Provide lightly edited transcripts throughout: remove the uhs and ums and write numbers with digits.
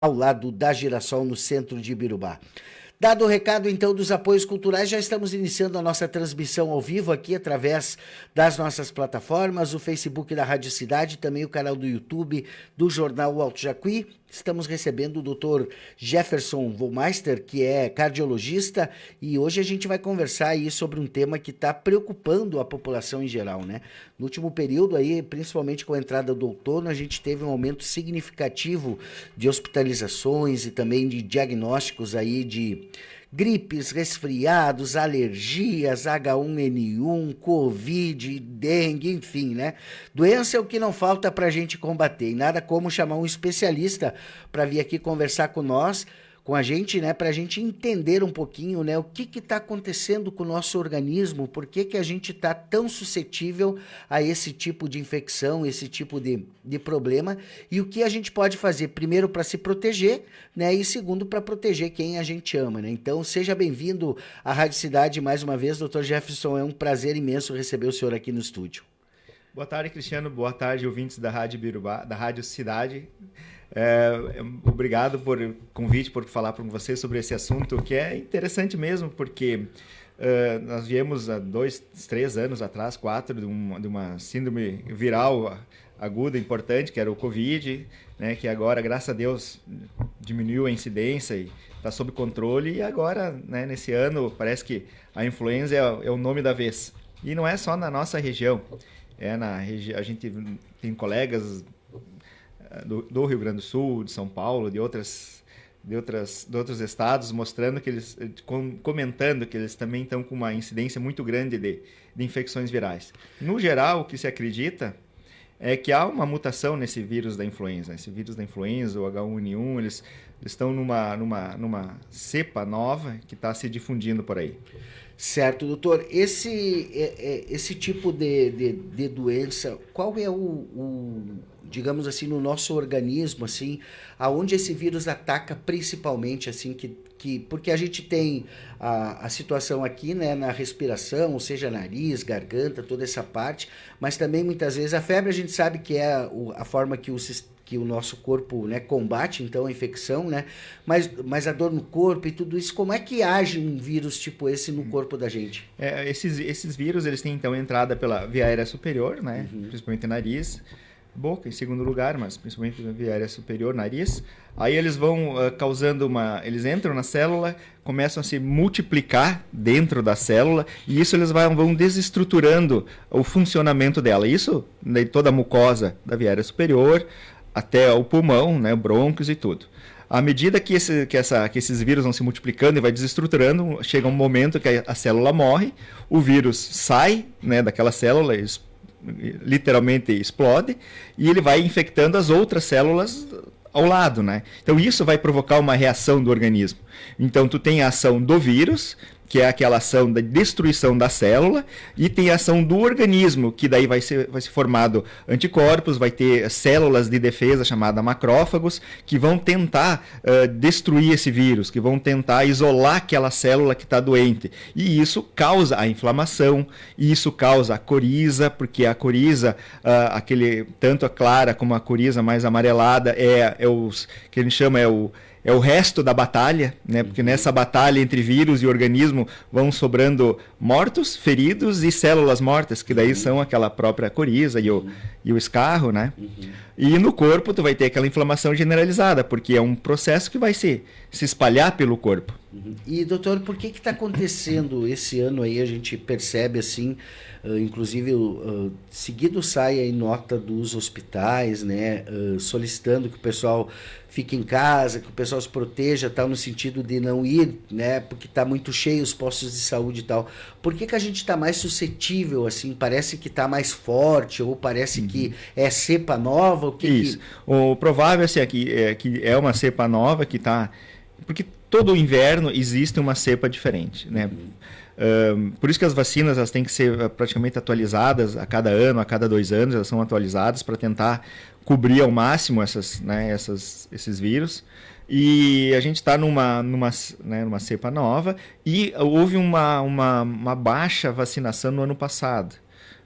ao lado da Girassol, no centro de Ibirubá. Dado o recado, então, dos apoios culturais, já estamos iniciando a nossa transmissão ao vivo aqui através das nossas plataformas, o Facebook da Rádio Cidade, também o canal do YouTube do Jornal Alto Jacuí. Estamos recebendo o Dr. Jefferson Vollmeister, que é cardiologista, e hoje a gente vai conversar aí sobre um tema que está preocupando a população em geral, né? No último período aí, principalmente com a entrada do outono, a gente teve um aumento significativo de hospitalizações e também de diagnósticos aí de gripes, resfriados, alergias, H1N1, Covid, dengue, enfim, né? Doença é o que não falta para a gente combater. E nada como chamar um especialista para vir aqui conversar com a gente, né? Para a gente entender um pouquinho, né? O que está acontecendo com o nosso organismo, por que a gente está tão suscetível a esse tipo de infecção, esse tipo de problema, e o que a gente pode fazer, primeiro, para se proteger, né? E segundo, para proteger quem a gente ama, né? Então, seja bem-vindo à Rádio Cidade mais uma vez, Dr. Jefferson. É um prazer imenso receber o senhor aqui no estúdio. Boa tarde, Cristiano. Boa tarde, ouvintes da Rádio Ibirubá, da Rádio Cidade. Obrigado por convite, por falar com você sobre esse assunto, que é interessante mesmo, porque nós viemos há 2, 3 anos atrás, 4, de uma síndrome viral aguda importante, que era o Covid, né, que agora, graças a Deus, diminuiu a incidência e está sob controle. E agora, né, nesse ano, parece que a influenza é o nome da vez. E não é só na nossa região. A gente tem colegas do Rio Grande do Sul, de São Paulo, de outros estados, mostrando que eles, comentando que eles também estão com uma incidência muito grande de infecções virais. No geral, o que se acredita é que há uma mutação nesse vírus da influenza. Esse vírus da influenza, o H1N1, eles estão numa cepa nova que está se difundindo por aí. Certo, doutor. Esse tipo de doença, qual é digamos assim, no nosso organismo, assim, aonde esse vírus ataca principalmente, assim, porque a gente tem a situação aqui, né, na respiração, ou seja, nariz, garganta, toda essa parte, mas também muitas vezes a febre a gente sabe que é a forma que o nosso corpo, né, combate, então, a infecção, né, mas a dor no corpo e tudo isso, como é que age um vírus tipo esse no corpo da gente? Esses vírus, eles têm, então, entrada pela via aérea superior, né, principalmente nariz, boca em segundo lugar, mas principalmente na via aérea superior, nariz. Aí eles vão eles entram na célula, começam a se multiplicar dentro da célula, e isso eles vão desestruturando o funcionamento dela. Isso de toda a mucosa da via aérea superior, até o pulmão, né, brônquios e tudo. À medida que esses vírus vão se multiplicando e vai desestruturando, chega um momento que a célula morre, o vírus sai, né, daquela célula, literalmente explode, e ele vai infectando as outras células ao lado, né? Então isso vai provocar uma reação do organismo. Então tu tem a ação do vírus, que é aquela ação da destruição da célula, e tem a ação do organismo, que daí vai ser formado anticorpos, vai ter células de defesa chamadas macrófagos, que vão tentar destruir esse vírus, que vão tentar isolar aquela célula que está doente. E isso causa a inflamação, e isso causa a coriza, porque a coriza, tanto a clara como a coriza mais amarelada, que a gente chama é o resto da batalha, né? Porque nessa batalha entre vírus e organismo vão sobrando mortos, feridos e células mortas, que daí são aquela própria coriza e o escarro, né? E no corpo tu vai ter aquela inflamação generalizada, porque é um processo que vai se espalhar pelo corpo. E, doutor, por que está acontecendo esse ano aí? A gente percebe assim, inclusive seguido sai aí nota dos hospitais, né, solicitando que o pessoal fique em casa, que o pessoal se proteja, tal, no sentido de não ir, né, porque está muito cheio os postos de saúde e tal. Por que a gente está mais suscetível, assim? Parece que está mais forte, ou parece que é cepa nova? Isso. O provável assim, que é uma cepa nova que está... Porque todo inverno existe uma cepa diferente, né? Por isso que as vacinas elas têm que ser praticamente atualizadas a cada ano, a cada 2 anos, elas são atualizadas para tentar cobrir ao máximo esses vírus. E a gente está numa cepa nova, e houve uma baixa vacinação no ano passado.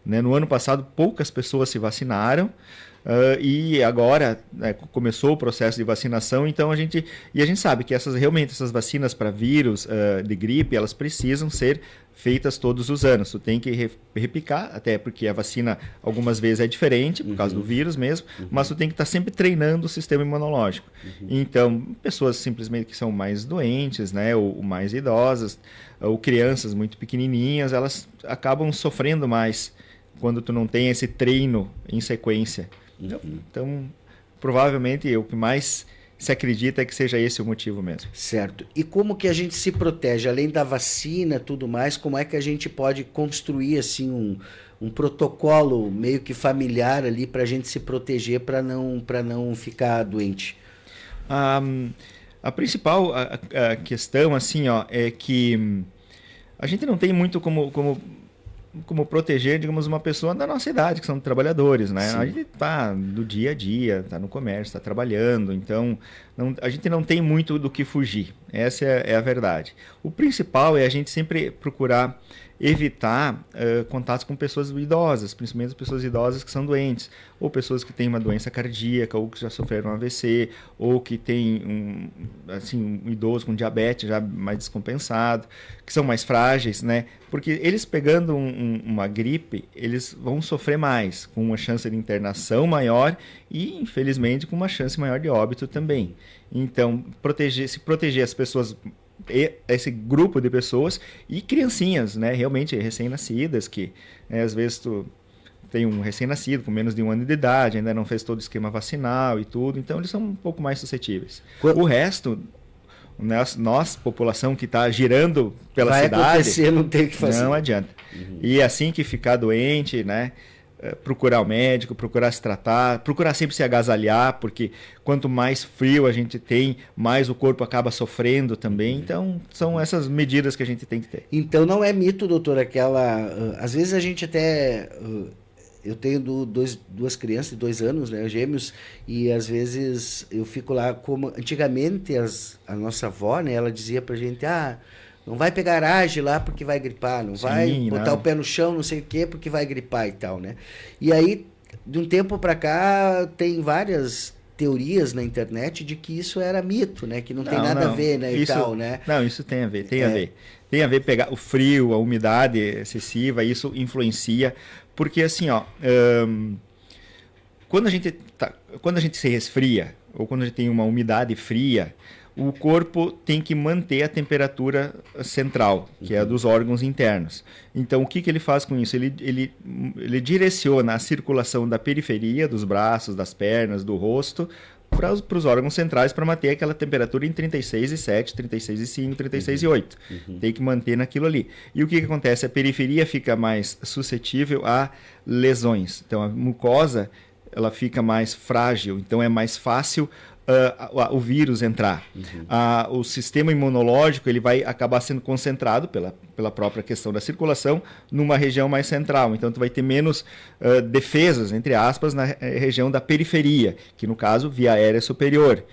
Né? No ano passado, poucas pessoas se vacinaram, E agora, né, começou o processo de vacinação, então a gente sabe que realmente essas vacinas para vírus de gripe, elas precisam ser feitas todos os anos. Tu tem que repicar, até porque a vacina algumas vezes é diferente, por causa do vírus mesmo, mas tu tem que estar sempre treinando o sistema imunológico. Então, pessoas simplesmente que são mais doentes, né, ou mais idosas, ou crianças muito pequenininhas, elas acabam sofrendo mais quando tu não tem esse treino em sequência. Então, provavelmente o que mais se acredita é que seja esse o motivo mesmo. Certo. E como que a gente se protege? Além da vacina e tudo mais, como é que a gente pode construir assim um protocolo meio que familiar ali para a gente se proteger, para não ficar doente? A principal a questão assim, ó, é que a gente não tem muito como proteger, digamos, uma pessoa da nossa idade, que são trabalhadores, né? Sim. A gente está do dia a dia, está no comércio, está trabalhando, então a gente não tem muito do que fugir. Essa é a verdade. O principal é a gente sempre procurar evitar contatos com pessoas idosas, principalmente as pessoas idosas que são doentes, ou pessoas que têm uma doença cardíaca, ou que já sofreram um AVC, ou que tem um idoso com diabetes já mais descompensado, que são mais frágeis, né? Porque eles pegando uma gripe, eles vão sofrer mais, com uma chance de internação maior e, infelizmente, com uma chance maior de óbito também. Então, se proteger as pessoas, esse grupo de pessoas e criancinhas, né, realmente recém-nascidas, que às vezes tu tem um recém-nascido com menos de 1 ano de idade, ainda não fez todo o esquema vacinal e tudo, então eles são um pouco mais suscetíveis. O resto, nós população que está girando pela cidade, vai acontecer, não tem o que fazer. Não adianta. E assim que ficar doente, né, procurar o médico, procurar se tratar, procurar sempre se agasalhar, porque quanto mais frio a gente tem, mais o corpo acaba sofrendo também. Então, são essas medidas que a gente tem que ter. Então, não é mito, doutor, às vezes a gente até... Eu tenho duas crianças de 2 anos, né, gêmeos, e às vezes eu fico lá, como antigamente a nossa avó, né, ela dizia pra gente, não vai pegar aragem lá porque vai gripar, não vai botar o pé no chão, não sei o quê, porque vai gripar e tal, né? E aí, de um tempo para cá, tem várias teorias na internet de que isso era mito, né? Que não tem nada a ver, né? E tal, né? Não, isso tem a ver, tem a ver. Tem a ver pegar o frio, a umidade excessiva, isso influencia, porque assim, ó, quando a gente se resfria, ou quando a gente tem uma umidade fria, o corpo tem que manter a temperatura central, que é a dos órgãos internos. Então, o que ele faz com isso? Ele direciona a circulação da periferia, dos braços, das pernas, do rosto, para os órgãos centrais, para manter aquela temperatura em 36,7, 36,5, 36,8. Tem que manter naquilo ali. E o que acontece? A periferia fica mais suscetível a lesões. Então, a mucosa ela fica mais frágil, então é mais fácil o vírus entrar. O sistema imunológico ele vai acabar sendo concentrado pela própria questão da circulação numa região mais central. Então, tu vai ter menos defesas, entre aspas, na região da periferia, que no caso, via aérea superior,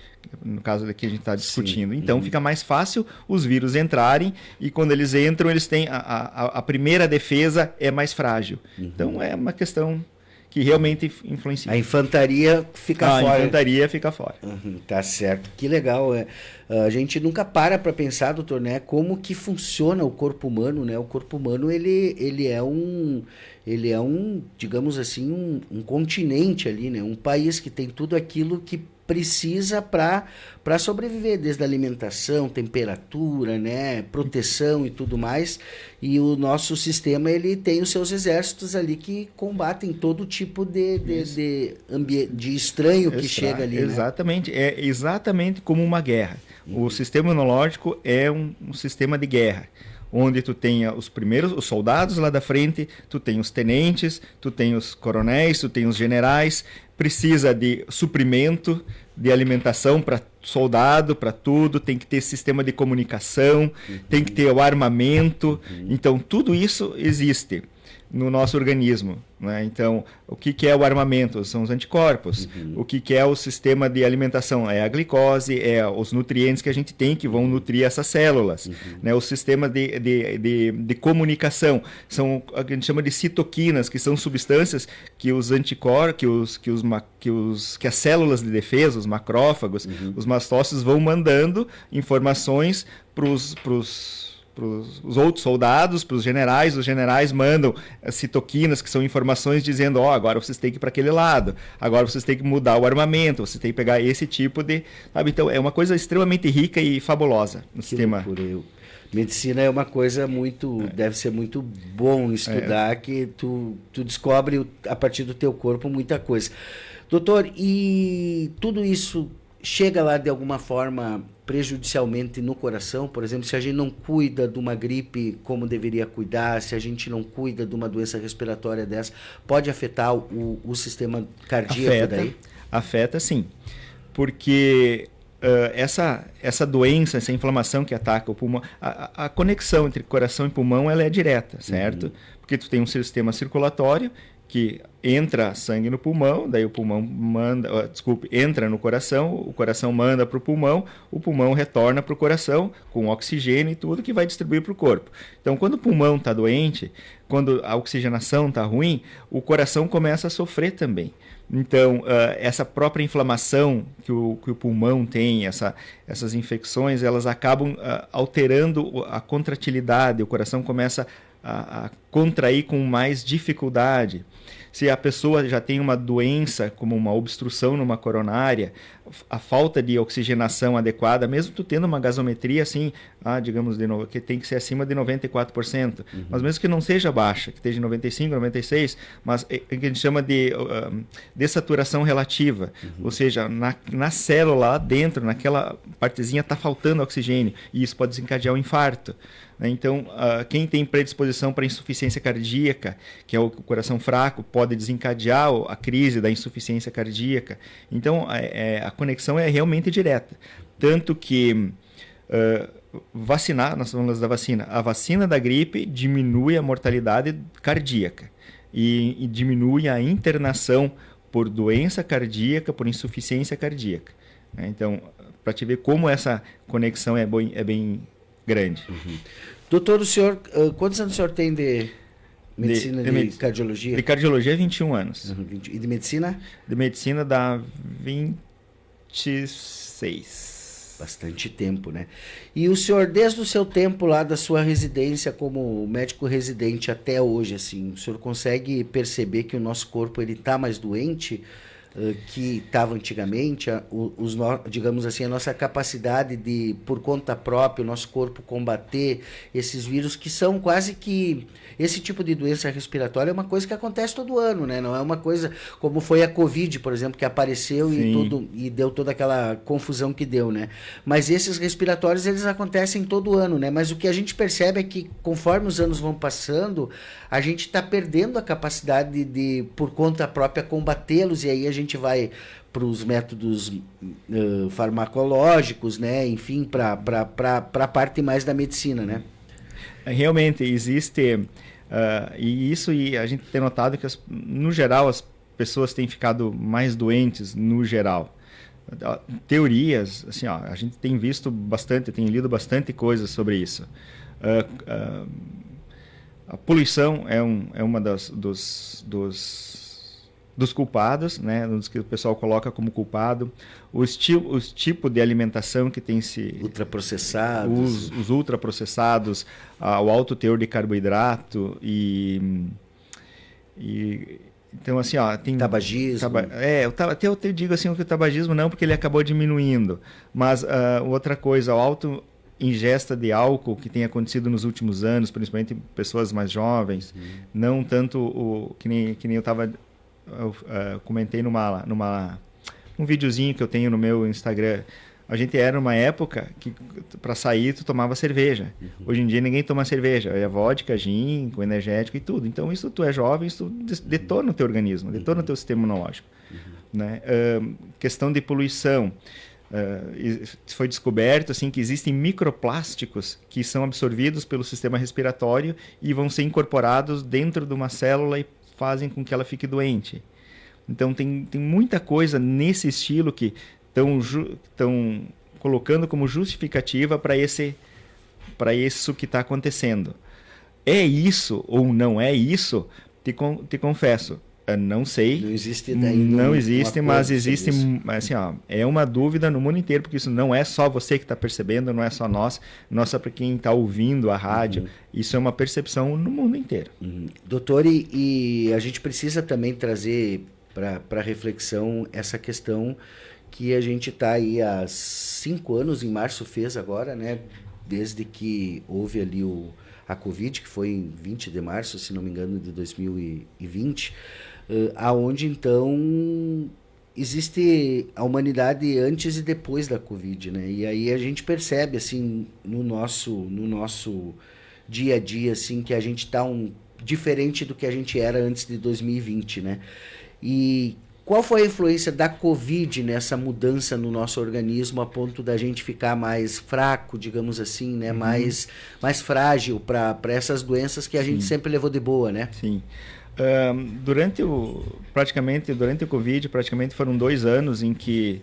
no caso daqui a gente está discutindo. Sim. Então, fica mais fácil os vírus entrarem e quando eles entram, eles têm a primeira defesa é mais frágil. Então, é uma questão que realmente influencia. A infantaria fica fora. A infantaria fica fora. Tá certo. Que legal. A gente nunca para pensar, doutor, né? Como que funciona o corpo humano, né? O corpo humano, ele é um, digamos assim, um continente ali, né? Um país que tem tudo aquilo que precisa para sobreviver, desde a alimentação, temperatura, né, proteção e tudo mais. E o nosso sistema ele tem os seus exércitos ali que combatem todo tipo de estranho que chega ali. Exatamente, né? É exatamente como uma guerra. O sistema imunológico é um sistema de guerra, onde tu tem os soldados lá da frente, tu tem os tenentes, tu tem os coronéis, tu tem os generais, precisa de suprimento, de alimentação para soldado, para tudo, tem que ter sistema de comunicação, tem que ter o armamento, então tudo isso existe. no nosso organismo, né? Então, o que é o armamento? São os anticorpos. O que é o sistema de alimentação? É a glicose, é os nutrientes que a gente tem que vão nutrir essas células. Né? O sistema de comunicação são o que a gente chama de citoquinas, que são substâncias que os anticorpos, que as células de defesa, os macrófagos, os mastócitos vão mandando informações para os outros soldados, para os generais mandam citoquinas, que são informações dizendo, agora vocês têm que ir para aquele lado, agora vocês têm que mudar o armamento, vocês têm que pegar esse tipo de... Sabe? Então, é uma coisa extremamente rica e fabulosa no sistema. Medicina é uma coisa deve ser muito bom estudar, que tu descobre a partir do teu corpo muita coisa. Doutor, e tudo isso chega lá de alguma forma prejudicialmente no coração? Por exemplo, se a gente não cuida de uma gripe como deveria cuidar, se a gente não cuida de uma doença respiratória dessa, pode afetar o sistema cardíaco daí? Afeta sim, porque essa doença, essa inflamação que ataca o pulmão, a conexão entre coração e pulmão ela é direta, certo? Porque tu tem um sistema circulatório que entra sangue no pulmão, daí o pulmão entra no coração, o coração manda para o pulmão retorna para o coração com oxigênio e tudo que vai distribuir para o corpo. Então, quando o pulmão está doente, quando a oxigenação está ruim, o coração começa a sofrer também. Então, essa própria inflamação que o pulmão tem, essas infecções, elas acabam alterando a contratilidade, o coração começa a contrair com mais dificuldade. Se a pessoa já tem uma doença, como uma obstrução numa coronária, a falta de oxigenação adequada, mesmo tu tendo uma gasometria assim, digamos, que tem que ser acima de 94%, mas mesmo que não seja baixa, que esteja em 95%, 96%, mas é que a gente chama de dessaturação relativa, ou seja, na célula lá dentro, naquela partezinha está faltando oxigênio, e isso pode desencadear um infarto. Então, quem tem predisposição para insuficiência cardíaca, que é o coração fraco, pode desencadear a crise da insuficiência cardíaca. Então, a conexão é realmente direta. Tanto que vacinar, nós falamos da vacina, a vacina da gripe diminui a mortalidade cardíaca e diminui a internação por doença cardíaca, por insuficiência cardíaca. Então, para te ver como essa conexão é bem grande. Doutor, o senhor, quantos anos o senhor tem de medicina de cardiologia? De cardiologia, 21 anos. E de medicina? De medicina dá 26. Bastante tempo, né? E o senhor, desde o seu tempo lá da sua residência como médico residente até hoje, assim, o senhor consegue perceber que o nosso corpo ele está mais doente que estava antigamente, digamos assim, a nossa capacidade de, por conta própria, o nosso corpo combater esses vírus que são quase que... Esse tipo de doença respiratória é uma coisa que acontece todo ano, né? Não é uma coisa como foi a Covid, por exemplo, que apareceu e deu toda aquela confusão que deu, né? Mas esses respiratórios, eles acontecem todo ano, né? Mas o que a gente percebe é que, conforme os anos vão passando, a gente está perdendo a capacidade de, por conta própria, combatê-los, e aí a gente vai para os métodos farmacológicos, né? Enfim, para a parte mais da medicina, né? Realmente existe, e a gente tem notado que, no geral, as pessoas têm ficado mais doentes, no geral. Teorias, assim, a gente tem visto bastante, tem lido bastante coisas sobre isso. A poluição é uma dos culpados, né, dos que o pessoal coloca como culpado, os tipos de alimentação que tem se... Ultraprocessados. Os ultraprocessados, o alto teor de carboidrato então, assim, tem... Tabagismo. Até eu te digo assim que o tabagismo não, porque ele acabou diminuindo, mas outra coisa, a alta ingesta de álcool que tem acontecido nos últimos anos, principalmente em pessoas mais jovens, não tanto que nem eu comentei num videozinho que eu tenho no meu Instagram. A gente era numa época que para sair tu tomava cerveja. Hoje em dia ninguém toma cerveja, é vodka, gin, com energético e tudo. Então isso tu é jovem, isso detona o teu organismo, detona o teu sistema imunológico, né? Questão de poluição. foi descoberto assim, que existem microplásticos que são absorvidos pelo sistema respiratório e vão ser incorporados dentro de uma célula e fazem com que ela fique doente. Então tem muita coisa nesse estilo que estão colocando como justificativa para isso que está acontecendo. É isso ou não é isso? Te confesso, não sei. Não existe daí. Não existe, mas existe, assim, ó, é uma dúvida no mundo inteiro, porque isso não é só você que está percebendo, não é só nós, não é só para quem está ouvindo a rádio. Isso é uma percepção no mundo inteiro. Doutor, e a gente precisa também trazer para reflexão essa questão que a gente está aí há 5 anos, em março fez agora, né? Desde que houve ali a Covid, que foi em 20 de março, se não me engano, de 2020, aonde então existe a humanidade antes e depois da Covid, né? E aí a gente percebe, assim, no nosso dia a dia, assim, que a gente está diferente do que a gente era antes de 2020, né? E qual foi a influência da Covid nessa mudança no nosso organismo a ponto da gente ficar mais fraco, digamos assim, né? Mais frágil para essas doenças que a gente sempre levou de boa, né? Sim. Durante o Covid, praticamente foram 2 anos em que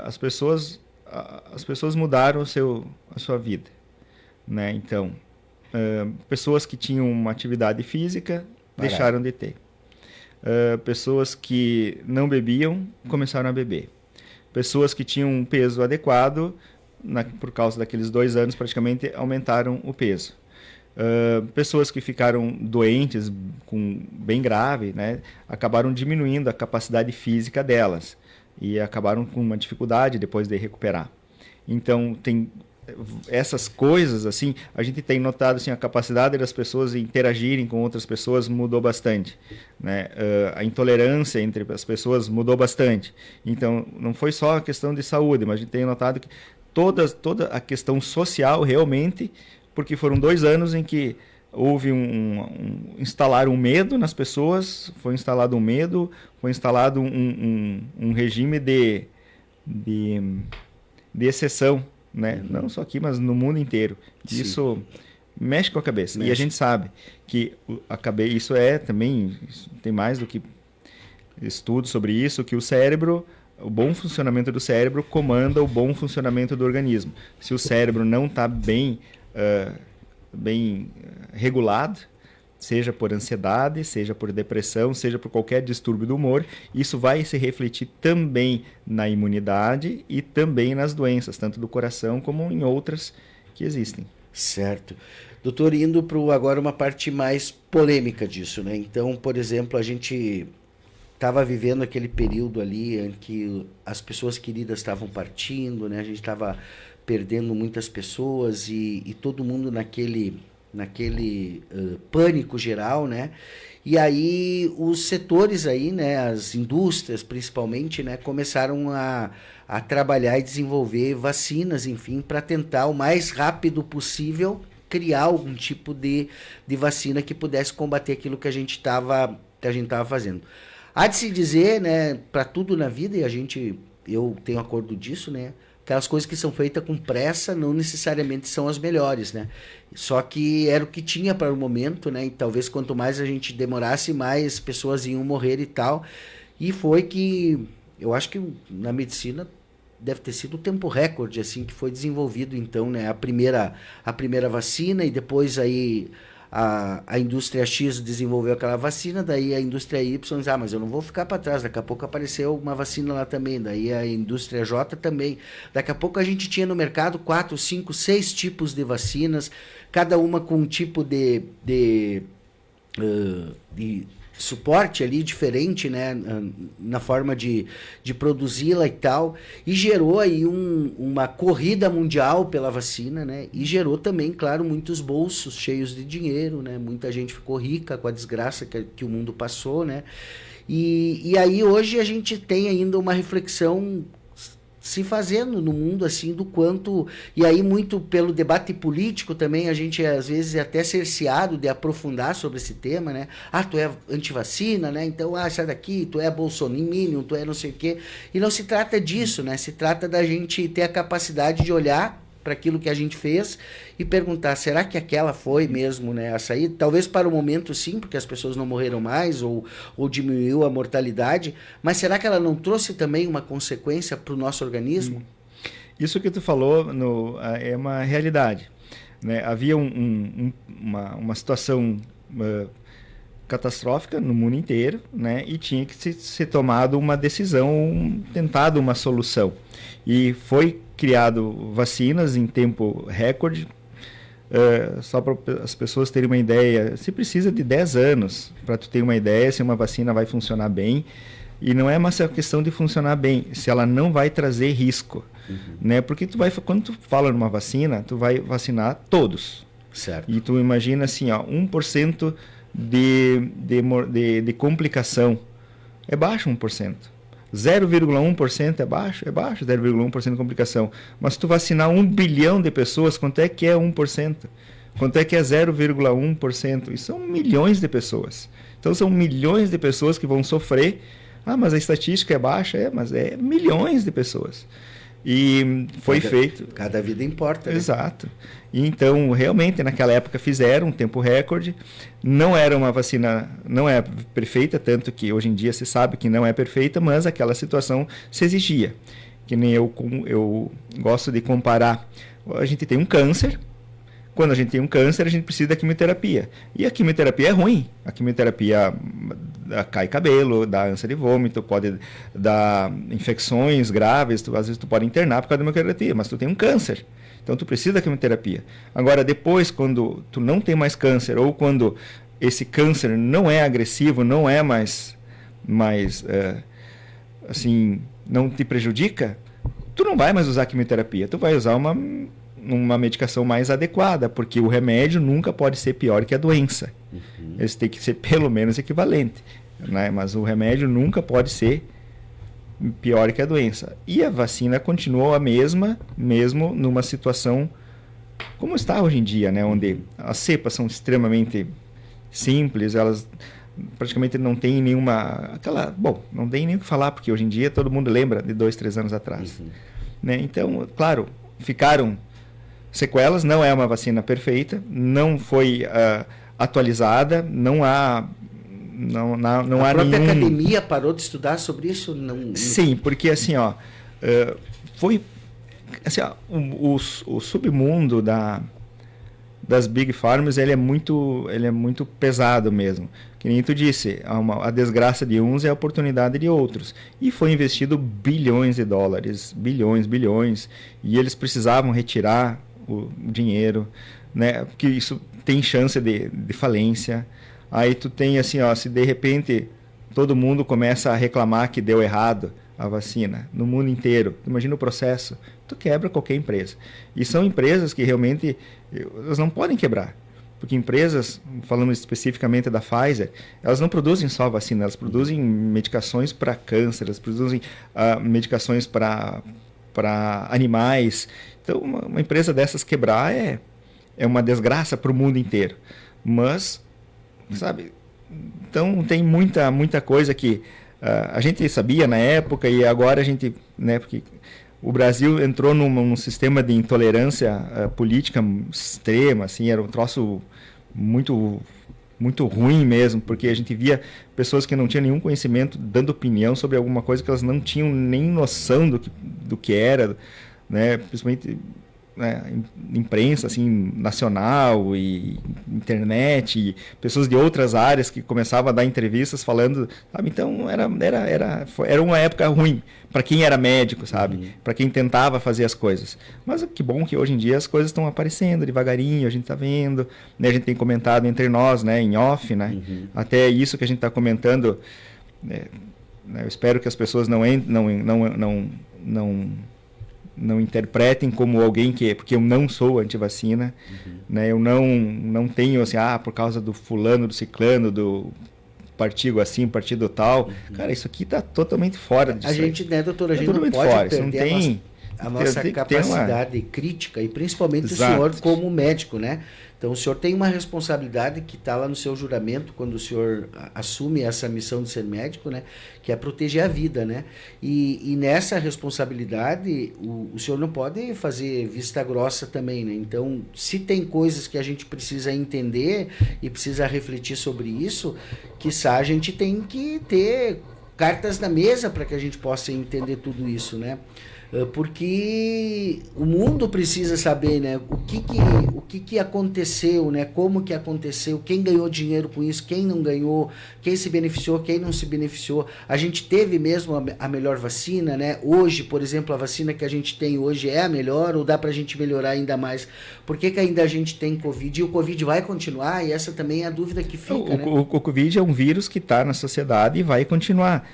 as pessoas mudaram a sua vida, né? Então, pessoas que tinham uma atividade física deixaram de ter. Pessoas que não bebiam começaram a beber. Pessoas que tinham um peso adequado, por causa daqueles 2 anos, praticamente aumentaram o peso. Pessoas que ficaram doentes, bem grave, né, acabaram diminuindo a capacidade física delas e acabaram com uma dificuldade depois de recuperar. Então, tem essas coisas, assim, a gente tem notado, assim, a capacidade das pessoas interagirem com outras pessoas mudou bastante, né? A intolerância entre as pessoas mudou bastante. Então, não foi só a questão de saúde, mas a gente tem notado que toda a questão social, realmente, porque foram 2 anos em que houve instalar um medo nas pessoas, foi instalado um medo, foi instalado um regime de exceção, né? Não só aqui, mas no mundo inteiro. Sim. Isso mexe com a cabeça. Mexe. E a gente sabe que isso também tem mais do que estudos sobre isso, que o bom funcionamento do cérebro comanda o bom funcionamento do organismo. Se o cérebro não está bem regulado, seja por ansiedade, seja por depressão, seja por qualquer distúrbio do humor, isso vai se refletir também na imunidade e também nas doenças, tanto do coração como em outras que existem. Certo. Doutor, indo para agora uma parte mais polêmica disso, né? Então, por exemplo, a gente estava vivendo aquele período ali em que as pessoas queridas estavam partindo, né? A gente estava perdendo muitas pessoas e todo mundo naquele pânico geral, né? E aí os setores aí, né, as indústrias principalmente, né, começaram a trabalhar e desenvolver vacinas, enfim, para tentar o mais rápido possível criar algum tipo de vacina que pudesse combater aquilo que a gente estava fazendo. Há de se dizer, né, para tudo na vida, e eu tenho acordo disso, né? Aquelas coisas que são feitas com pressa não necessariamente são as melhores, né? Só que era o que tinha para o momento, né? E talvez quanto mais a gente demorasse, mais pessoas iam morrer e tal. E foi que, eu acho que na medicina deve ter sido o tempo recorde, assim, que foi desenvolvido, então, né? A primeira vacina e depois aí a indústria X desenvolveu aquela vacina, daí a indústria Y diz, mas eu não vou ficar para trás, daqui a pouco apareceu uma vacina lá também, daí a indústria J também. Daqui a pouco a gente tinha no mercado 4, 5, 6 tipos de vacinas, cada uma com um tipo de suporte ali diferente, né, na forma de produzi-la e tal, e gerou aí uma corrida mundial pela vacina, né, e gerou também, claro, muitos bolsos cheios de dinheiro, né, muita gente ficou rica com a desgraça que o mundo passou, né, e aí hoje a gente tem ainda uma reflexão se fazendo no mundo, assim, do quanto... E aí, muito pelo debate político também, a gente, às vezes, é até cerceado de aprofundar sobre esse tema, né? Ah, tu é antivacina, né? Então, sai daqui, tu é bolsominion, tu é não sei o quê. E não se trata disso, né? Se trata da gente ter a capacidade de olhar para aquilo que a gente fez e perguntar, será que aquela foi mesmo, né, a saída? Talvez para o momento sim, porque as pessoas não morreram mais ou diminuiu a mortalidade, mas será que ela não trouxe também uma consequência para o nosso organismo? Isso que tu falou é uma realidade, né? Havia uma situação catastrófica no mundo inteiro, né? E tinha que ser tomado uma decisão, tentado uma solução. E foi criado vacinas em tempo recorde. Só para as pessoas terem uma ideia, se precisa de 10 anos para tu ter uma ideia se uma vacina vai funcionar bem. E não é uma questão de funcionar bem, se ela não vai trazer risco. Né? Porque quando tu fala numa vacina, tu vai vacinar todos. Certo. E tu imagina assim, 1% de complicação. É baixo 1%. 0,1% é baixo 0,1% de complicação. Mas se tu vacinar 1 bilhão de pessoas, quanto é que é 1%? Quanto é que é 0,1%? Isso são milhões de pessoas. Então são milhões de pessoas que vão sofrer. Ah, mas a estatística é baixa? Mas é milhões de pessoas. E foi feito... Cada vida importa, né? Exato. E então, realmente, naquela época fizeram um tempo recorde. Não era uma vacina, não é perfeita, tanto que hoje em dia se sabe que não é perfeita, mas aquela situação se exigia. Que nem eu gosto de comparar. A gente tem um câncer. Quando a gente tem um câncer, a gente precisa da quimioterapia. E a quimioterapia é ruim. A quimioterapia cai cabelo, dá ânsia de vômito, pode dar infecções graves, às vezes tu pode internar por causa da quimioterapia, mas tu tem um câncer. Então tu precisa da quimioterapia. Agora, depois, quando tu não tem mais câncer, ou quando esse câncer não é agressivo, não é mais assim, não te prejudica, tu não vai mais usar quimioterapia. Tu vai usar uma medicação mais adequada, porque o remédio nunca pode ser pior que a doença. Eles têm que ser pelo menos equivalente, né? Mas o remédio nunca pode ser pior que a doença. E a vacina continuou a mesma, mesmo numa situação como está hoje em dia, né? Onde as cepas são extremamente simples, elas praticamente não tem nenhuma... não tem nem o que falar, porque hoje em dia todo mundo lembra de 2, 3 anos atrás. Né? Então, claro, ficaram sequelas, não é uma vacina perfeita, não foi atualizada, não há a própria academia parou de estudar sobre isso? Não... Sim, porque assim, foi assim, o submundo das Big Pharmas, ele é muito pesado mesmo. Que nem tu disse, a desgraça de uns é a oportunidade de outros. E foi investido bilhões de dólares, bilhões, e eles precisavam retirar o dinheiro, né? Porque isso tem chance de falência. Aí tu tem assim, se de repente todo mundo começa a reclamar que deu errado a vacina no mundo inteiro, imagina o processo, tu quebra qualquer empresa. E são empresas que realmente elas não podem quebrar, porque empresas, falando especificamente da Pfizer, elas não produzem só vacina, elas produzem medicações para câncer, elas produzem medicações para animais. Então uma empresa dessas quebrar é uma desgraça para o mundo inteiro. Mas sabe, então tem muita coisa que a gente sabia na época e agora a gente, né, porque o Brasil entrou num sistema de intolerância política extrema, assim, era um troço muito ruim mesmo, porque a gente via pessoas que não tinham nenhum conhecimento dando opinião sobre alguma coisa que elas não tinham nem noção do que era, né, principalmente imprensa assim, nacional e internet, e pessoas de outras áreas que começavam a dar entrevistas falando, sabe? Então era uma época ruim para quem era médico, sabe? Para quem tentava fazer as coisas. Mas que bom que hoje em dia as coisas estão aparecendo devagarinho, a gente está vendo, né? A gente tem comentado entre nós, né, em off, né? Até isso que a gente está comentando, né? Eu espero que as pessoas não interpretem como alguém porque eu não sou antivacina, né? Eu não tenho assim, por causa do fulano, do ciclano, partido assim, partido tal. Cara, isso aqui está totalmente fora disso. A gente, né, doutor, a gente não pode perder a nossa capacidade crítica, e principalmente Exato. O senhor como médico, né? Então, o senhor tem uma responsabilidade que está lá no seu juramento, quando o senhor assume essa missão de ser médico, né? Que é proteger a vida, né? E nessa responsabilidade, o senhor não pode fazer vista grossa também, né? Então, se tem coisas que a gente precisa entender e precisa refletir sobre isso, quiçá a gente tem que ter cartas na mesa para que a gente possa entender tudo isso, né? Porque o mundo precisa saber, né, o que aconteceu, né, como que aconteceu, quem ganhou dinheiro com isso, quem não ganhou, quem se beneficiou, quem não se beneficiou. A gente teve mesmo a melhor vacina, né? Hoje, por exemplo, a vacina que a gente tem hoje é a melhor, ou dá pra gente melhorar ainda mais? Por que ainda a gente tem Covid? E o Covid vai continuar? E essa também é a dúvida que fica, né? O Covid é um vírus que está na sociedade e vai continuar.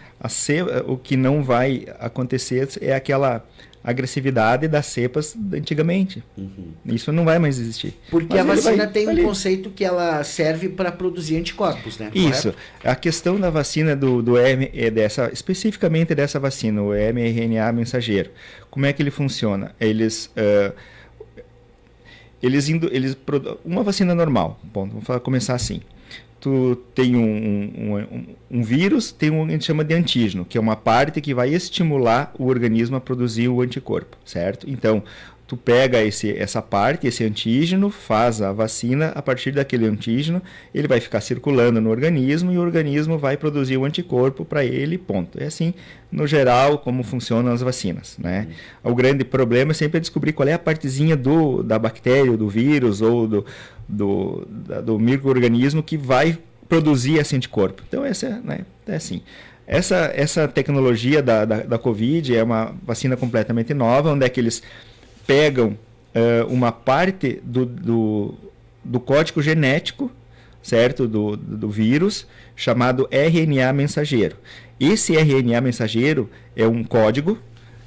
O que não vai acontecer é aquela agressividade das cepas de antigamente. Isso não vai mais existir. Porque a vacina tem um conceito que ela serve para produzir anticorpos, né? Isso. Correto? A questão da vacina especificamente dessa vacina, o mRNA mensageiro. Como é que ele funciona? Uma vacina normal. Bom, vamos começar assim. Tu tem um vírus, tem a gente chama de antígeno, que é uma parte que vai estimular o organismo a produzir o anticorpo, certo? Então, tu pega essa parte, esse antígeno, faz a vacina, a partir daquele antígeno, ele vai ficar circulando no organismo e o organismo vai produzir o anticorpo para ele, ponto. É assim, no geral, como funcionam as vacinas, né? O grande problema é sempre descobrir qual é a partezinha da bactéria, do vírus ou do micro-organismo que vai produzir esse anticorpo. Então, né, é assim. Essa tecnologia da Covid é uma vacina completamente nova, onde é que eles pegam uma parte do código genético, certo, do vírus, chamado RNA mensageiro. Esse RNA mensageiro é um código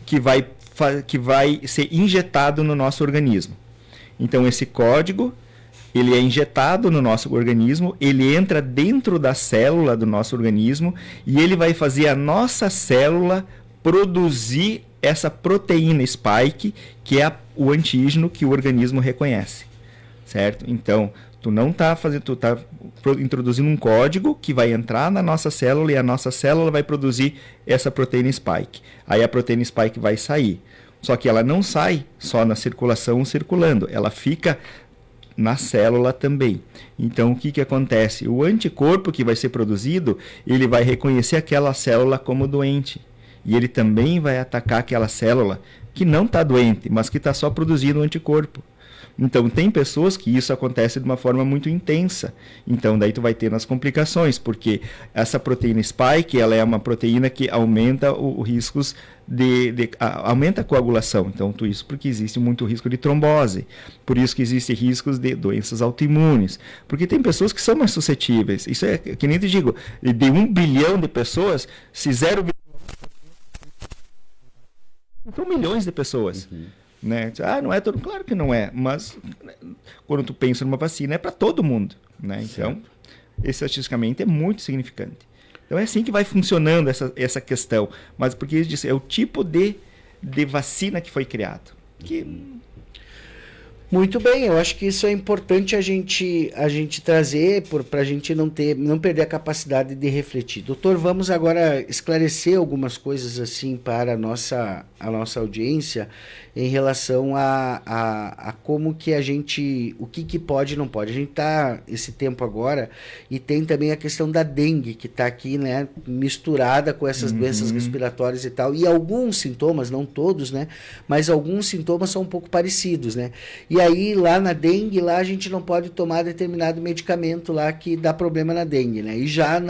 que vai ser injetado no nosso organismo. Então, esse código, ele é injetado no nosso organismo, ele entra dentro da célula do nosso organismo e ele vai fazer a nossa célula produzir essa proteína spike, que é o antígeno que o organismo reconhece, certo? Então, tu tá introduzindo um código que vai entrar na nossa célula e a nossa célula vai produzir essa proteína spike. Aí a proteína spike vai sair. Só que ela não sai só na circulação circulando, ela fica na célula também. Então, o que acontece? O anticorpo que vai ser produzido, ele vai reconhecer aquela célula como doente. E ele também vai atacar aquela célula que não está doente, mas que está só produzindo um anticorpo. Então, tem pessoas que isso acontece de uma forma muito intensa. Então, daí tu vai ter nas complicações, porque essa proteína spike, ela é uma proteína que aumenta os riscos aumenta a coagulação. Então, isso porque existe muito risco de trombose. Por isso que existem riscos de doenças autoimunes. Porque tem pessoas que são mais suscetíveis. Isso é que nem te digo, de 1 bilhão de pessoas, se 0,1 são milhões de pessoas. Né? Não é todo, claro que não é, mas quando tu pensa numa vacina é para todo mundo, né? Então, estatisticamente é muito significante. Então é assim que vai funcionando essa questão, mas porque eles dizem, é o tipo de vacina que foi criado. Muito bem, eu acho que isso é importante a gente trazer para a gente não perder a capacidade de refletir. Doutor, vamos agora esclarecer algumas coisas assim para a nossa audiência em relação a como que o que pode e não pode. A gente está esse tempo agora e tem também a questão da dengue, que está aqui, né, misturada com essas doenças respiratórias e tal, e alguns sintomas, não todos, né, mas alguns sintomas são um pouco parecidos, né, e aí lá na dengue, lá a gente não pode tomar determinado medicamento lá que dá problema na dengue, né, e já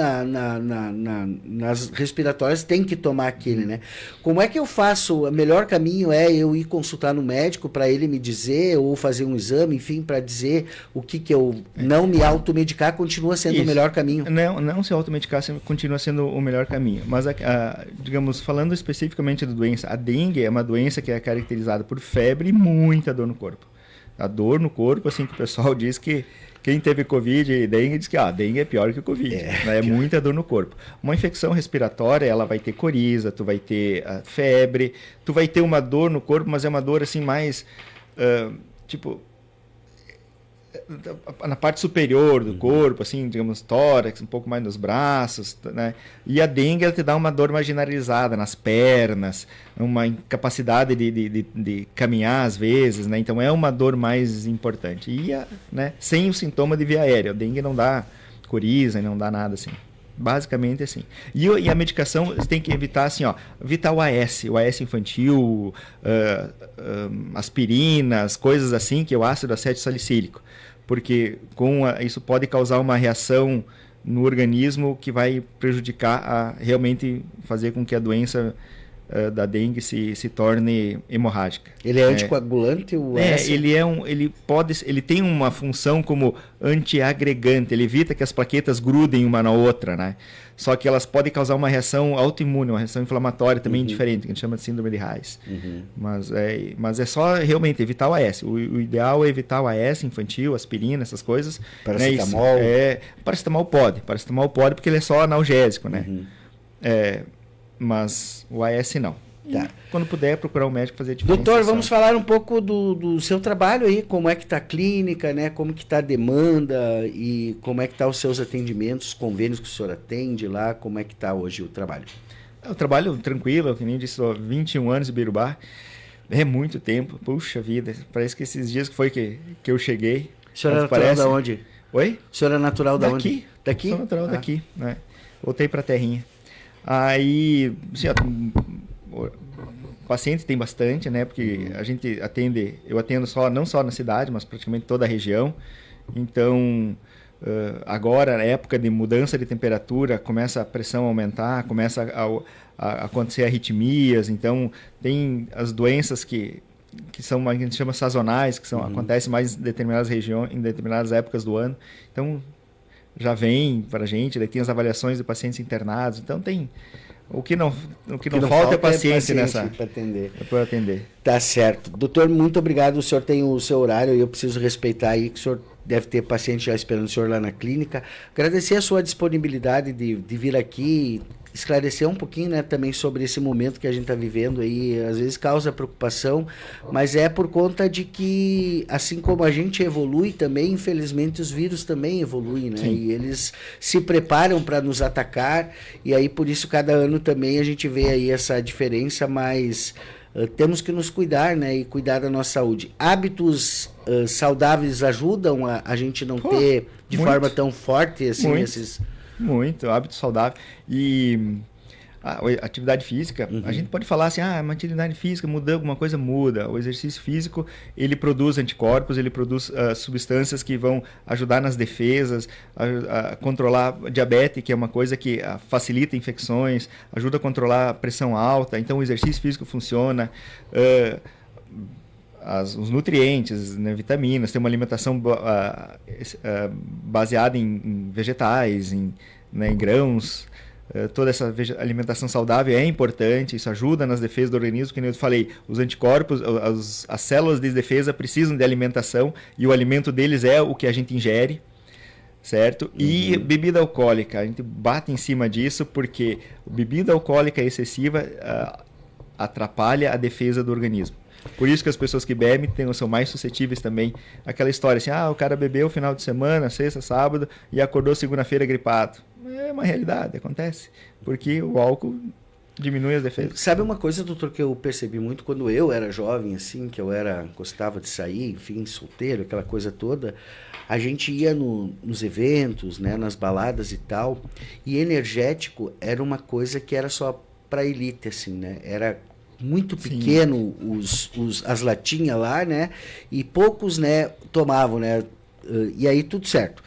nas respiratórias tem que tomar aquele, né. Como é que eu faço? O melhor caminho é eu ir consultar no médico para ele me dizer, ou fazer um exame, enfim, para dizer o que eu não me automedicar continua sendo o melhor caminho. Não se automedicar continua sendo o melhor caminho. Mas, digamos, falando especificamente da doença, a dengue é uma doença que é caracterizada por febre e muita dor no corpo. A dor no corpo, assim, que o pessoal diz que quem teve Covid e dengue diz que dengue é pior que o Covid. É muita dor no corpo. Uma infecção respiratória, ela vai ter coriza, tu vai ter febre, tu vai ter uma dor no corpo, mas é uma dor assim mais, tipo, na parte superior do corpo, assim, digamos, tórax, um pouco mais nos braços, né? E a dengue, ela te dá uma dor mais generalizada nas pernas, uma incapacidade de caminhar às vezes, né? Então é uma dor mais importante. E, né, sem o sintoma de via aérea. A dengue não dá coriza, não dá nada assim. Basicamente assim. E a medicação, você tem que evitar assim, evitar o AS infantil, aspirinas, coisas assim, que é o ácido acétil salicílico. Porque isso pode causar uma reação no organismo que vai prejudicar realmente fazer com que a doença da dengue se torne hemorrágica. Ele é anticoagulante? Ele tem uma função como antiagregante, ele evita que as plaquetas grudem uma na outra, né? Só que elas podem causar uma reação autoimune, uma reação inflamatória também diferente, que a gente chama de síndrome de Reis. Mas é só realmente evitar o AS. O ideal é evitar o AS infantil, aspirina, essas coisas. Paracetamol? Né? Paracetamol pode porque ele é só analgésico, né? Mas o AS não. Tá. Quando puder, procurar um médico fazer a diferença. Doutor, vamos falar um pouco do seu trabalho aí, como é que está a clínica, né? Como que está a demanda e como é que estão os seus atendimentos, os convênios que o senhor atende lá, como é que está hoje o trabalho? O trabalho tranquilo, que nem disse, 21 anos em Birubá, é muito tempo, puxa vida, parece que esses dias que foi que eu cheguei. O senhor é natural da onde? Oi? O senhor é natural da onde? Daqui? Sou natural daqui, né? Voltei para a terrinha. Aí, assim, paciente tem bastante, né? Porque a gente eu atendo não só na cidade, mas praticamente toda a região. Então, agora, na época de mudança de temperatura, começa a pressão a aumentar, começa a acontecer arritmias. Então, tem as doenças que são, a gente chama sazonais, que acontecem mais em determinadas regiões, em determinadas épocas do ano. Então, já vem para a gente, daí tem as avaliações de pacientes internados, então tem o que não falta é paciente nessa para atender. Tá certo. Doutor, muito obrigado, o senhor tem o seu horário e eu preciso respeitar aí que o senhor deve ter paciente já esperando o senhor lá na clínica. Agradecer a sua disponibilidade de vir aqui esclarecer um pouquinho, né, também sobre esse momento que a gente está vivendo aí, às vezes causa preocupação, mas é por conta de que, assim como a gente evolui também, infelizmente os vírus também evoluem, né? Sim. E eles se preparam para nos atacar, e aí por isso cada ano também a gente vê aí essa diferença, mas temos que nos cuidar, né, e cuidar da nossa saúde. Hábitos saudáveis ajudam a gente não ter de forma tão forte assim esses... Muito, hábito saudável. E a atividade física, a gente pode falar assim, uma atividade física muda alguma coisa, muda. O exercício físico, ele produz anticorpos, ele produz substâncias que vão ajudar nas defesas, a controlar a diabetes, que é uma coisa que facilita infecções, ajuda a controlar a pressão alta. Então, o exercício físico funciona. Os nutrientes, né, vitaminas, tem uma alimentação baseada em vegetais, em grãos, toda essa alimentação saudável é importante, isso ajuda nas defesas do organismo, que nem eu falei, os anticorpos, as células de defesa precisam de alimentação e o alimento deles é o que a gente ingere, certo? E bebida alcoólica, a gente bate em cima disso porque bebida alcoólica excessiva atrapalha a defesa do organismo. Por isso que as pessoas que bebem são mais suscetíveis também àquela história assim, o cara bebeu final de semana, sexta, sábado, e acordou segunda-feira gripado. É uma realidade, acontece. Porque o álcool diminui as defesas. Sabe uma coisa, doutor, que eu percebi muito quando eu era jovem, assim, que gostava de sair, enfim, solteiro, aquela coisa toda, a gente ia nos eventos, né, nas baladas e tal, e energético era uma coisa que era só para elite, assim, né? Era muito pequeno as latinhas lá, né? E poucos, né, tomavam, né? E aí tudo certo.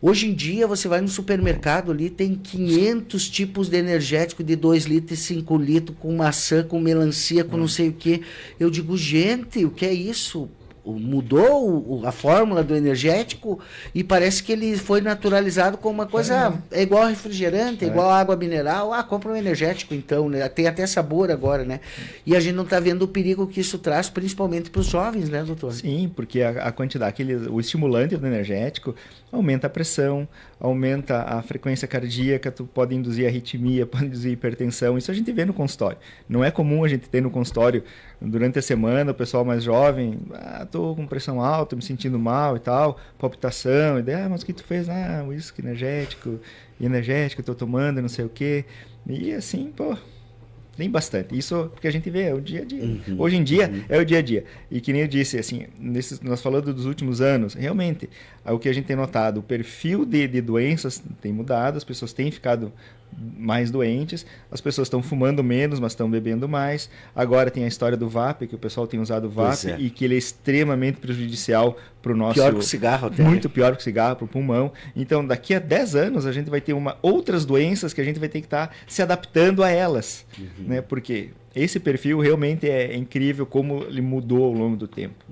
Hoje em dia você vai no supermercado ali, tem 500 tipos de energético de 2 litros, 5 litros, com maçã, com melancia, com não sei o quê. Eu digo, gente, o que é isso? mudou a fórmula do energético e parece que ele foi naturalizado como uma coisa, é igual refrigerante, é igual água mineral. Compra um energético então, né? Tem até sabor agora, né? E a gente não está vendo o perigo que isso traz, principalmente para os jovens, né, doutor? Sim, porque a quantidade, o estimulante do energético aumenta a pressão, aumenta a frequência cardíaca, tu pode induzir arritmia, pode induzir hipertensão. Isso a gente vê no consultório. Não é comum a gente ter no consultório durante a semana o pessoal mais jovem, tô com pressão alta, me sentindo mal e tal, palpitação, e daí, mas o que tu fez? Uísque energético, tô tomando, não sei o quê. E assim, tem bastante. Isso porque a gente vê, é o dia a dia. Hoje em dia, é o dia a dia. E que nem eu disse, assim, nós falando dos últimos anos, realmente, o que a gente tem notado, o perfil de doenças tem mudado, as pessoas têm ficado mais doentes, as pessoas estão fumando menos, mas estão bebendo mais. Agora tem a história do vape, que o pessoal tem usado o vape e que ele é extremamente prejudicial para o nosso... Pior que o cigarro até. Muito pior que o cigarro, para o pulmão. Então, daqui a 10 anos, a gente vai ter outras doenças que a gente vai ter que estar se adaptando a elas. Né? Porque esse perfil realmente é incrível como ele mudou ao longo do tempo.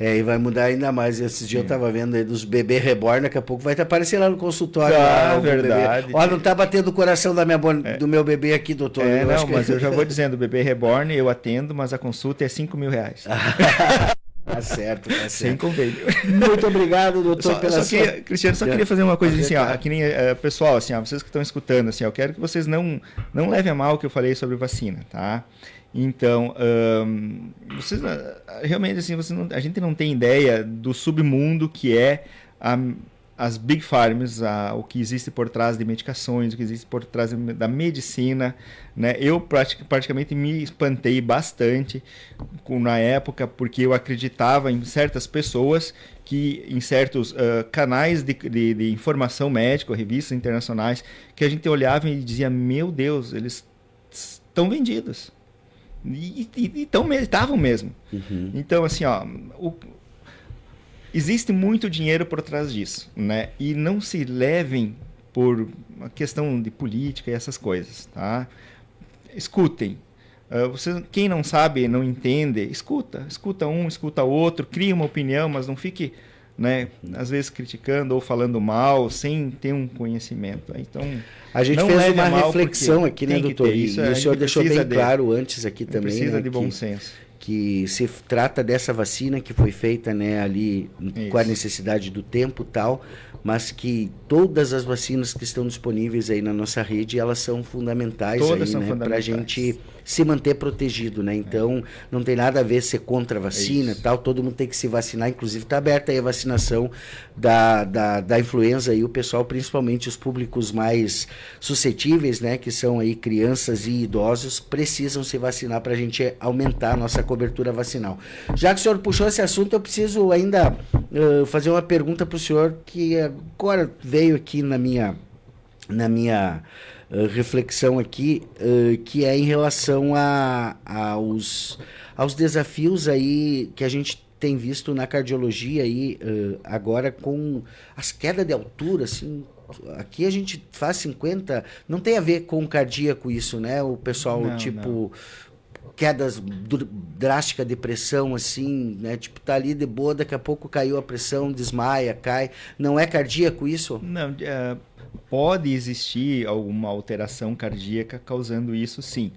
E vai mudar ainda mais. Esses dias eu estava vendo aí dos bebês reborn, daqui a pouco vai aparecer lá no consultório. Verdade. Não está batendo o coração do meu bebê aqui, doutor. Mas eu já vou dizendo, o bebê reborn eu atendo, mas a consulta é R$5.000. Tá certo. Sem convênio. Muito obrigado, doutor, Cristiano, só queria fazer uma coisa assim, que nem pessoal, assim, vocês que estão escutando, assim, eu quero que vocês não levem a mal o que eu falei sobre vacina, tá? Então, vocês realmente assim, a gente não tem ideia do submundo que é as Big Pharmas, o que existe por trás de medicações, o que existe por trás da medicina, né? Eu praticamente me espantei bastante na época, porque eu acreditava em certas pessoas que em certos canais de informação médica, revistas internacionais, que a gente olhava e dizia, meu Deus, eles estão vendidos. E estavam mesmo. Então, assim, existe muito dinheiro por trás disso, né? E não se levem por uma questão de política e essas coisas, tá? Escutem. Quem não sabe, não entende, escuta um, escuta outro, cria uma opinião, mas não fique, né, às vezes criticando ou falando mal sem ter um conhecimento. Então, a gente fez uma reflexão aqui, né, doutor? E o senhor deixou bem claro antes aqui também, precisa de bom senso. Que se trata dessa vacina que foi feita, né, ali com a necessidade do tempo e tal, mas que todas as vacinas que estão disponíveis aí na nossa rede, elas são fundamentais para a gente se manter protegido, né? Então, não tem nada a ver ser contra a vacina e tal, todo mundo tem que se vacinar, inclusive está aberta aí a vacinação da influenza e o pessoal, principalmente os públicos mais suscetíveis, né, que são aí crianças e idosos, precisam se vacinar para a gente aumentar a nossa cobertura vacinal. Já que o senhor puxou esse assunto, eu preciso ainda fazer uma pergunta para o senhor que agora veio aqui na minha reflexão aqui, que é em relação aos desafios aí que a gente tem visto na cardiologia aí, agora com as quedas de altura, assim. Aqui a gente faz 50, não tem a ver com cardíaco isso, né? O pessoal, não. Quedas drástica de pressão, assim, né? Tipo, tá ali de boa, daqui a pouco caiu a pressão, desmaia, cai. Não é cardíaco isso? Não, pode existir alguma alteração cardíaca causando isso, sim,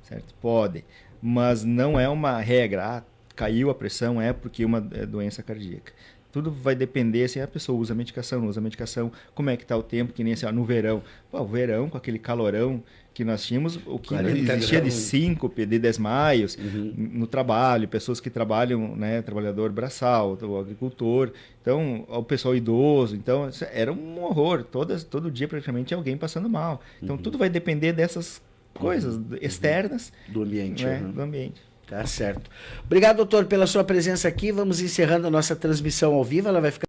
certo? Pode, mas não é uma regra. Caiu a pressão é porque uma doença cardíaca. Tudo vai depender, assim, a pessoa usa medicação, não usa medicação, como é que está o tempo, que nem assim, no verão. O verão, com aquele calorão que nós tínhamos, o que existia de síncope, de desmaios no trabalho, pessoas que trabalham, né, trabalhador braçal, o agricultor, então, o pessoal idoso, então, era um horror, todo dia praticamente alguém passando mal. Então, tudo vai depender dessas coisas externas. Do ambiente. Né, do ambiente. Tá certo. Obrigado, doutor, pela sua presença aqui. Vamos encerrando a nossa transmissão ao vivo. Ela vai ficar